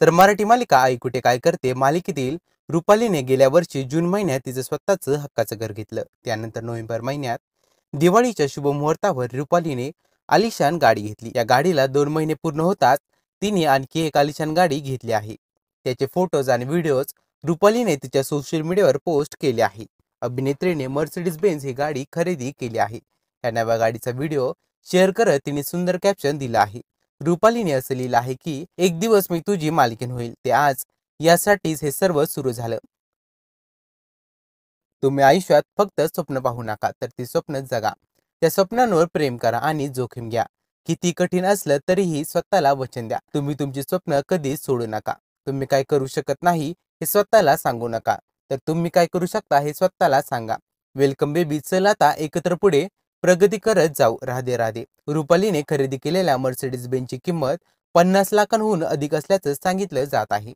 तर मराठी मालिका आई कुठे काय करते मालिकेतील रुपालीने गेल्या वर्षी जून महिन्यात तिचं स्वतःचं हक्काचं घर घेतलं. त्यानंतर नोव्हेंबर महिन्यात दिवाळीच्या शुभ मुहूर्तावर रुपालीने आलिशान गाडी घेतली. या गाडीला 2 महिने पूर्ण होताच तिने आणखी एक आलिशान गाडी घेतली आहे. त्याचे फोटोज आणि व्हिडिओज रुपालीने तिच्या सोशल मीडियावर पोस्ट केले आहे. अभिनेत्रीने मर्सिडीज बेन्झ ही गाडी खरेदी केली आहे. या नव्या गाडीचा व्हिडिओ शेअर करत तिने सुंदर कॅप्शन दिलं आहे. रुपालीने असं लिहिलं आहे की एक दिवस मी तुझी मालकीण होईल, ते आज. यासाठीच हे सर्व सुरू झालं. तुम्ही आयुष्यात फक्त स्वप्न पाहू नका, तर ती स्वप्न जगा. त्या स्वप्नांवर प्रेम करा आणि जोखीम घ्या. किती कठीण असलं तरीही स्वतःला वचन द्या. तुम्ही तुमची स्वप्न कधीच सोडू नका. तुम्ही काय करू शकत नाही हे स्वतःला सांगू नका, तर तुम्ही काय करू शकता हे स्वतःला सांगा. Welcome baby. चल आता एकत्र पुढे प्रगती करत जाऊ. राधे राधे. रुपालीने खरेदी केलेल्या मर्सिडीज बेंचची किंमत 50 लाखांहून अधिक असल्याचं सांगितलं जात आहे.